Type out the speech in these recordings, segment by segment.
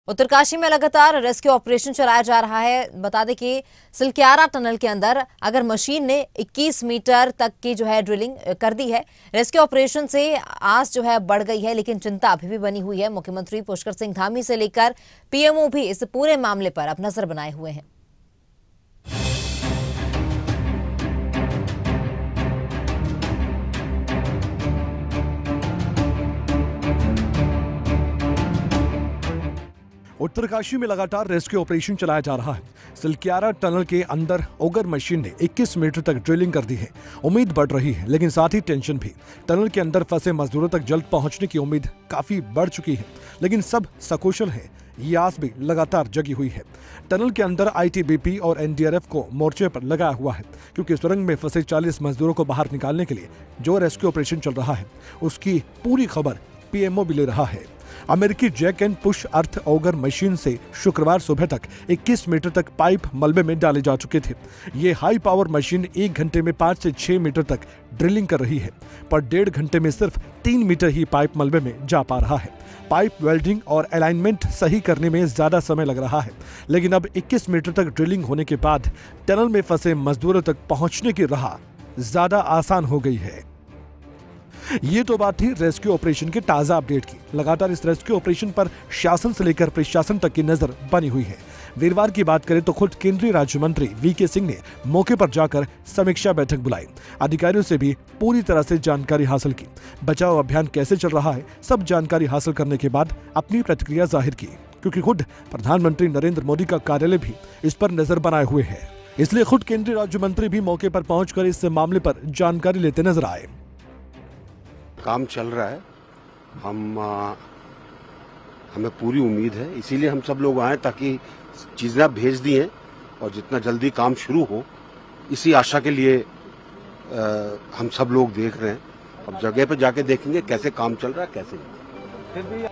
उत्तरकाशी में लगातार rescue operation चलाया जा रहा है। बता दें कि सिलक्यारा टनल के अंदर अगर मशीन ने 21 मीटर तक की जो है ड्रिलिंग कर दी है। रेस्क्यू ऑपरेशन से आस जो है बढ़ गई है, लेकिन चिंता अभी भी बनी हुई है। मुख्यमंत्री पुष्कर सिंह धामी से लेकर पीएमओ भी इस पूरे मामले पर अब नजर बनाए हुए हैं। उत्तरकाशी में लगातार रेस्क्यू ऑपरेशन चलाया जा रहा है। सिलक्यारा टनल के अंदर ओगर मशीन ने 21 मीटर तक ड्रिलिंग कर दी है। उम्मीद बढ़ रही है, लेकिन साथ ही टेंशन भी। टनल के अंदर फंसे मजदूरों तक जल्द पहुंचने की उम्मीद काफी बढ़ चुकी है, लेकिन सब सकुशल है, ये आस भी लगातार जगी हुई है। टनल के अंदर आईटीबीपी और एनडीआरएफ को मोर्चे पर लगाया हुआ है, क्योंकि सुरंग में फंसे 40 मजदूरों को बाहर निकालने के लिए जो रेस्क्यू ऑपरेशन चल रहा है, उसकी पूरी खबर पीएमओ भी ले रहा है। अमेरिकी jack and push earth auger machine से शुक्रवार सुबह तक 21 मीटर तक पाइप मलबे में डाले जा चुके थे। ये हाई पावर मशीन 1 घंटे में 5 से 6 मीटर तक ड्रिलिंग कर रही है, पर 1.5 घंटे में सिर्फ 3 मीटर ही पाइप मलबे में जा पा रहा है। पाइप वेल्डिंग और अलाइनमेंट सही करने में ज्यादा समय लग रहा है, लेकिन अब 21 मीटर तक ड्रिलिंग होने के बाद टनल में फंसे मजदूरों तक पहुंचने की राह ज्यादा आसान हो गई है। ये तो बात थी रेस्क्यू ऑपरेशन के ताजा अपडेट की। लगातार इस रेस्क्यू ऑपरेशन पर शासन से लेकर प्रशासन तक की नजर बनी हुई है। वीरवार की बात करें तो खुद केंद्रीय राज्य मंत्री वीके सिंह ने मौके पर जाकर समीक्षा बैठक बुलाई। अधिकारियों से भी पूरी तरह से जानकारी हासिल की। बचाव अभियान कैसे चल रहा है, सब जानकारी हासिल करने के बाद अपनी प्रतिक्रिया जाहिर की, क्योंकि खुद प्रधानमंत्री नरेंद्र मोदी का कार्यालय भी इस पर नजर बनाए हुए है। इसलिए खुद केंद्रीय राज्य मंत्री भी मौके पर पहुंचकर इस मामले पर जानकारी लेते नजर आए। काम चल रहा है, हमें पूरी उम्मीद है, इसीलिए हम सब लोग आए ताकि चीज़ें भेज दी हैं और जितना जल्दी काम शुरू हो, इसी आशा के लिए हम सब लोग देख रहे हैं। अब जगह पे जाके देखेंगे कैसे काम चल रहा है, कैसे नहीं।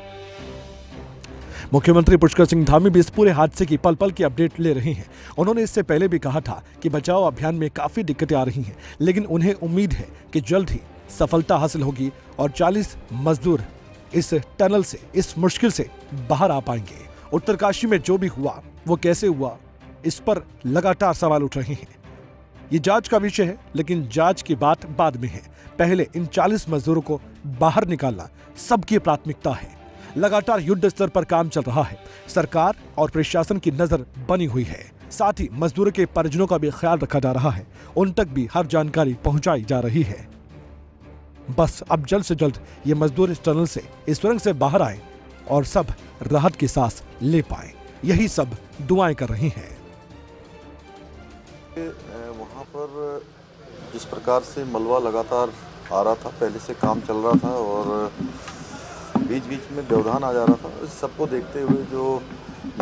मुख्यमंत्री पुष्कर सिंह धामी भी इस पूरे हादसे की पल पल की अपडेट ले रहे हैं। उन्होंने इससे पहले भी कहा था कि बचाव अभियान में काफी दिक्कतें आ रही हैं, लेकिन उन्हें उम्मीद है कि जल्द ही सफलता हासिल होगी और 40 मजदूर इस टनल से, इस मुश्किल से बाहर आ पाएंगे। उत्तरकाशी में जो भी हुआ वो कैसे हुआ, इस पर लगातार सवाल उठ रहे हैं। ये जांच का विषय है, लेकिन जांच की बात बाद में है। पहले इन 40 मजदूरों को बाहर निकालना सबकी प्राथमिकता है। लगातार युद्ध स्तर पर काम चल रहा है। सरकार और प्रशासन की नजर बनी हुई है। साथ ही मजदूरों के परिजनों का भी ख्याल रखा जा रहा है। उन तक भी हर जानकारी पहुंचाई जा रही है। बस अब जल्द से जल्द ये मजदूर इस टनल से, इस सुरंग से बाहर आए और सब राहत की सांस ले पाए, यही सब दुआएं कर रही हैं। वहाँ पर जिस प्रकार से मलबा लगातार आ रहा था, पहले से काम चल रहा था और बीच बीच में व्यवधान आ जा रहा था। इस सबको देखते हुए जो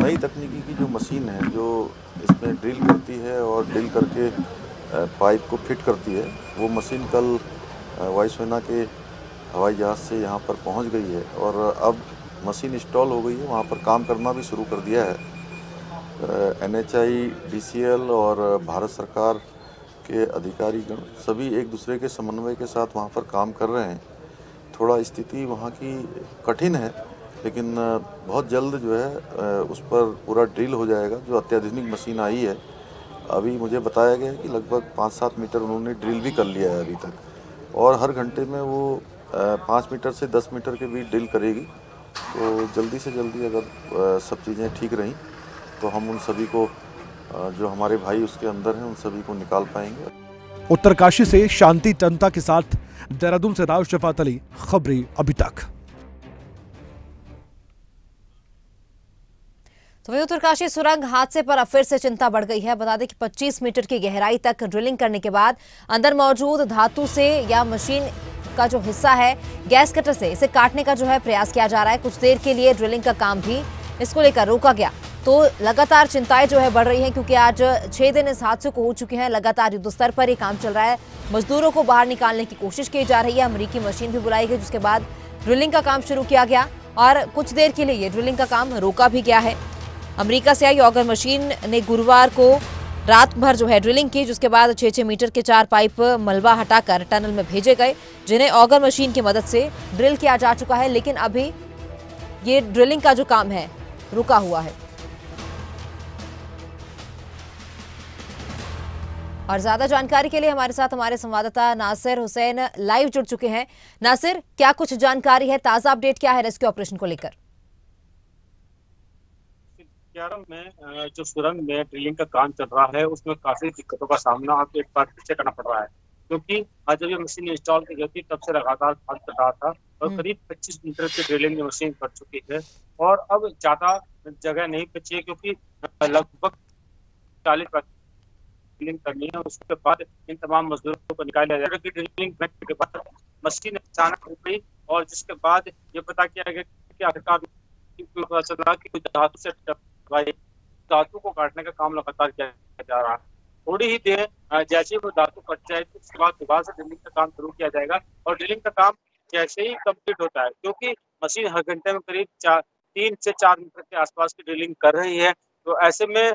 नई तकनीकी की जो मशीन है, जो इसमें ड्रिल करती है और ड्रिल करके पाइप को फिट करती है, वो मशीन कल वायुसेना के हवाई जहाज़ से यहाँ पर पहुँच गई है और अब मशीन इंस्टॉल हो गई है। वहाँ पर काम करना भी शुरू कर दिया है। NHI, DCL और भारत सरकार के अधिकारीगण सभी एक दूसरे के समन्वय के साथ वहाँ पर काम कर रहे हैं। थोड़ा स्थिति वहाँ की कठिन है, लेकिन बहुत जल्द जो है उस पर पूरा ड्रिल हो जाएगा। जो अत्याधुनिक मशीन आई है, अभी मुझे बताया गया है कि लगभग 5-7 मीटर उन्होंने ड्रिल भी कर लिया है अभी तक, और हर घंटे में वो 5 मीटर से 10 मीटर के बीच ड्रिल करेगी। तो जल्दी से जल्दी अगर सब चीज़ें ठीक रहीं तो हम उन सभी को, जो हमारे भाई उसके अंदर हैं, उन सभी को निकाल पाएंगे। उत्तरकाशी से शांति टंटा के साथ देहरादून से राव शफात अली, खबरें अभी तक। तो वही उत्तरकाशी सुरंग हादसे पर अब फिर से चिंता बढ़ गई है। बता दें कि 25 मीटर की गहराई तक ड्रिलिंग करने के बाद अंदर मौजूद धातु से या मशीन का जो हिस्सा है, गैस कटर से इसे काटने का जो है प्रयास किया जा रहा है। कुछ देर के लिए ड्रिलिंग का काम भी इसको लेकर रोका गया। तो लगातार चिंताएं जो है बढ़ रही हैं, क्योंकि आज 6 दिन इस हादसे को हो चुके हैं। लगातार युद्ध स्तर पर ये काम चल रहा है। मजदूरों को बाहर निकालने की कोशिश की जा रही है। अमेरिकी मशीन भी बुलाई गई, जिसके बाद ड्रिलिंग का काम शुरू किया गया और कुछ देर के लिए ये ड्रिलिंग का काम रोका भी गया है। अमेरिका से आई ऑगर मशीन ने गुरुवार को रात भर जो है ड्रिलिंग की, जिसके बाद 6-6 मीटर के 4 पाइप मलबा हटाकर टनल में भेजे गए, जिन्हें ऑगर मशीन की मदद से ड्रिल किया जा चुका है। लेकिन अभी ये ड्रिलिंग का जो काम है रुका हुआ है। और ज्यादा जानकारी के लिए हमारे साथ हमारे संवाददाता नासिर हुसैन लाइव जुड़ चुके हैं। नासिर, क्या कुछ जानकारी है, ताजा अपडेट क्या है रेस्क्यू ऑपरेशन को लेकर? 11 में जो सुरंग में ड्रिलिंग का काम चल रहा है उसमें काफी दिक्कतों का सामना आपको एक बार पीछे करना पड़ रहा है, क्योंकि जब ये मशीन इंस्टॉल की गई थी तब से लगातार काम चल रहा था और करीब 25 मीटर की ड्रिलिंग की मशीन कर चुकी है और अब ज्यादा जगह नहीं बची है, क्योंकि लगभग 40 ड्रिलिंग करनी है। उसके बाद इन तमाम मजदूरों को निकाला जाएगा कि ड्रिलिंग करने के बाद मशीन अचानक रुक गई और जिसके बाद ये पता किया गया कि आखिरकार पता चला कि धातु से धातु को काटने का काम लगातार किया जा रहा है। थोड़ी ही देर जैसे ही वो धातु कट जाए तो उसके बाद दोबारा से ड्रिलिंग का काम शुरू किया जाएगा और ड्रिलिंग का काम जैसे ही कंप्लीट होता है, क्योंकि मशीन हर घंटे में करीब 3 से 4 मीटर के आसपास की ड्रिलिंग कर रही है, तो ऐसे में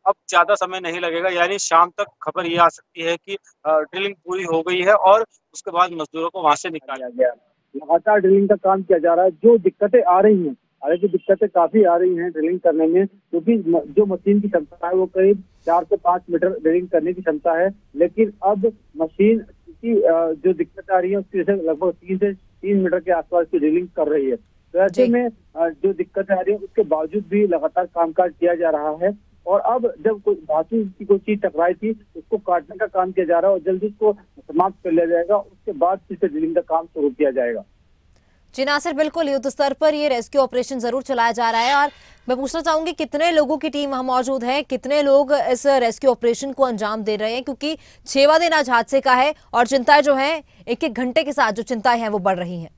अब ज्यादा समय नहीं लगेगा, यानी शाम तक खबर ये आ सकती है कि ड्रिलिंग पूरी हो गई है और उसके बाद मजदूरों को वहां से निकाला गया। लगातार ड्रिलिंग का काम किया जा रहा है। जो दिक्कतें आ रही हैं, हालांकि दिक्कतें काफी आ रही हैं ड्रिलिंग करने में, क्योंकि जो मशीन की क्षमता है वो करीब 4 से 5 मीटर ड्रिलिंग करने की क्षमता है, लेकिन अब मशीन की जो दिक्कत आ रही है उसकी वजह से लगभग 3 मीटर के आसपास की ड्रिलिंग कर रही है। तो ऐसे में जो दिक्कतें आ रही है उसके बावजूद भी लगातार कामकाज किया जा रहा है और अब जब कोई धातु की कोई चीज टकराई थी उसको काटने का काम किया जा रहा है और जल्दी उसको समाप्त कर लिया जाएगा। उसके बाद फिर से ड्रिलिंग का काम शुरू किया जाएगा। जी नासिर, बिल्कुल युद्ध स्तर पर ये रेस्क्यू ऑपरेशन जरूर चलाया जा रहा है और मैं पूछना चाहूंगी कितने लोगों की टीम वहां मौजूद है, कितने लोग इस रेस्क्यू ऑपरेशन को अंजाम दे रहे हैं, क्योंकि 6वां दिन आज हादसे का है और चिंताएं जो है एक एक घंटे के साथ जो चिंताएं हैं वो बढ़ रही हैं।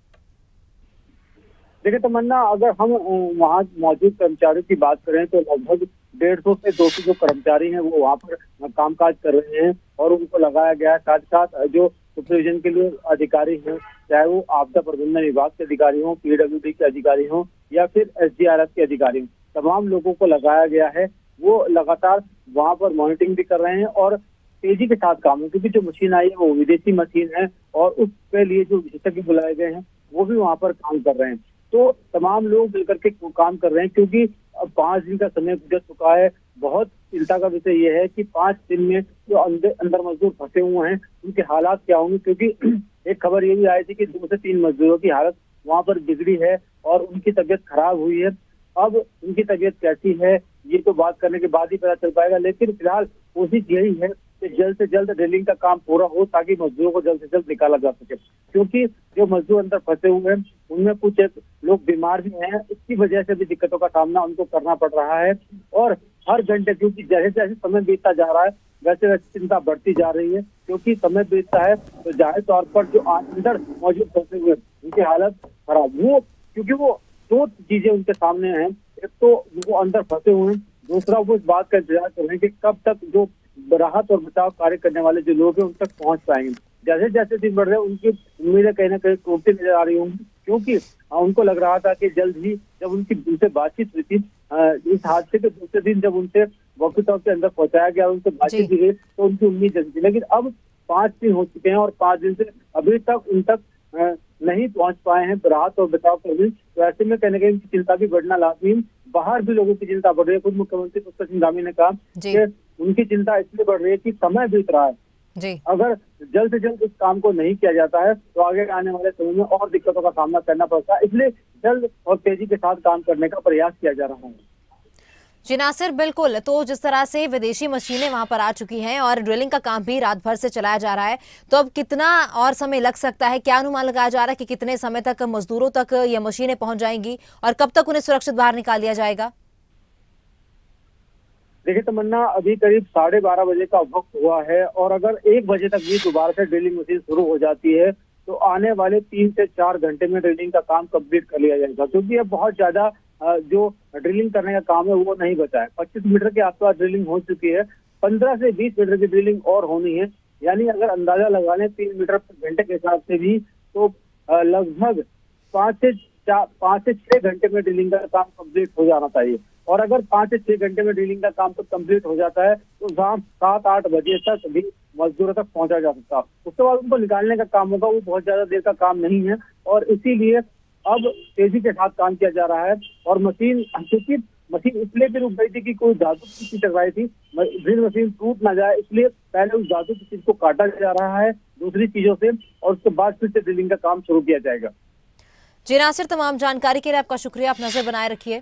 देखिए तमन्ना, अगर हम वहाँ मौजूद कर्मचारियों की बात करें तो लगभग 150 से 200 जो कर्मचारी हैं वो वहाँ पर कामकाज कर रहे हैं और उनको लगाया गया है। साथ साथ जो सुपरविजन के लिए अधिकारी हैं, चाहे वो आपदा प्रबंधन विभाग के अधिकारी हों, PWD के अधिकारी हों या फिर SDRF के अधिकारी हों, तमाम लोगों को लगाया गया है। वो लगातार वहाँ पर मॉनिटरिंग भी कर रहे हैं और तेजी के साथ काम है, क्योंकि जो मशीन आई है वो विदेशी मशीन है और उसके लिए जो विशेषज्ञ बुलाए गए हैं वो भी वहाँ पर काम कर रहे हैं। तो तमाम लोग मिलकर के काम कर रहे हैं, क्योंकि अब 5 दिन का समय गुजर चुका है। बहुत चिंता का विषय यह है कि 5 दिन में जो अंदर मजदूर फंसे हुए हैं उनके हालात क्या होंगे, क्योंकि एक खबर ये भी आई थी कि 2 से 3 मजदूरों की हालत वहां पर बिगड़ी है और उनकी तबीयत खराब हुई है। अब उनकी तबीयत कैसी है ये तो बात करने के बाद ही पता चल पाएगा, लेकिन फिलहाल कोशिश यही है कि जल्द से जल्द ड्रिलिंग का काम पूरा हो ताकि मजदूरों को जल्द से जल्द निकाला जा सके, क्योंकि जो मजदूर अंदर फंसे हुए हैं उनमें कुछ लोग बीमार भी हैं, इसकी वजह से भी दिक्कतों का सामना उनको करना पड़ रहा है। और हर घंटे, क्योंकि जैसे जैसे समय बीतता जा रहा है वैसे वैसे चिंता बढ़ती जा रही है, क्योंकि समय बीतता है तो जाहिर तौर पर जो अंदर मौजूद फंसे हुए उनकी हालत खराब हो, क्योंकि वो 2 चीजें उनके सामने हैं। एक तो वो अंदर फंसे हुए हैं, दूसरा वो इस बात का इंतजार कर रहे हैं कि कब तक जो राहत और बचाव कार्य करने वाले जो लोग हैं उन तक पहुंच पाएंगे। जैसे जैसे दिन बढ़ रहे हैं उनकी उम्मीदें कहीं ना कहीं टूटती नजर आ रही होंगी, क्योंकि उनको लग रहा था कि जल्द ही जब उनसे बातचीत हुई थी इस हादसे के दूसरे दिन, जब उनसे वॉकी टॉक के अंदर पहुंचाया गया, उनसे बातचीत की गई तो उनकी उम्मीद जल्दी थी, लेकिन अब 5 दिन हो चुके हैं और 5 दिन से अभी तक उन तक नहीं पहुंच पाए हैं राहत और बचाव कर्मी। तो ऐसे में कहने की चिंता भी बढ़ना लाजमी, बाहर भी लोगों की चिंता बढ़ रही है। खुद मुख्यमंत्री पुष्कर सिंह धामी ने कहा कि उनकी चिंता इसलिए बढ़ रही है कि समय बीत रहा है जी। अगर जल्द से जल्द इस काम को नहीं किया जाता है तो आगे आने वाले समय में और दिक्कतों का सामना करना पड़ता है, इसलिए जल्द और तेजी के साथ काम करने का प्रयास किया जा रहा है। जी नासिर, बिल्कुल, तो जिस तरह से विदेशी मशीनें वहां पर आ चुकी हैं और ड्रिलिंग का काम भी रात भर से चलाया जा रहा है, तो अब कितना और समय लग सकता है? क्या अनुमान लगाया जा रहा है कि कितने समय तक मजदूरों तक ये मशीनें पहुंच जाएंगी और कब तक उन्हें सुरक्षित बाहर निकाल दिया जाएगा? देखिए तमन्ना, अभी करीब 12:30 बजे का वक्त हुआ है और अगर 1 बजे तक भी दोबारा से ड्रिलिंग मशीन शुरू हो जाती है तो आने वाले 3 से 4 घंटे में ड्रिलिंग का काम कंप्लीट कर लिया जाएगा, क्योंकि अब बहुत ज्यादा जो ड्रिलिंग करने का काम है वो नहीं बचा है। 25 मीटर के आसपास ड्रिलिंग हो चुकी है, 15 से 20 मीटर की ड्रिलिंग और होनी है, यानी अगर अंदाजा लगा लें 3 मीटर पर घंटे के हिसाब से भी तो लगभग 5 से 6 घंटे में ड्रिलिंग का काम कंप्लीट हो जाना चाहिए। और अगर 5 से 6 घंटे में ड्रिलिंग का काम तो कंप्लीट हो जाता है तो शाम 7-8 बजे तक भी मजदूरों तक पहुंचा जा सकता है। उसके बाद उनको निकालने का काम होगा, वो बहुत ज्यादा देर का काम नहीं है और इसीलिए अब तेजी के साथ काम किया जा रहा है। और मशीन, क्योंकि मशीन इसलिए भी रुक गई थी कि कोई धातु की चीज टकराई थी, ड्रिल मशीन टूट ना जाए, इसलिए पहले उस धातु की चीज को काटा जा रहा है दूसरी चीजों से, और उसके बाद फिर से ड्रिलिंग का काम शुरू किया जाएगा। जी नासिर, तमाम जानकारी के लिए आपका शुक्रिया। आप नजर बनाए रखिए।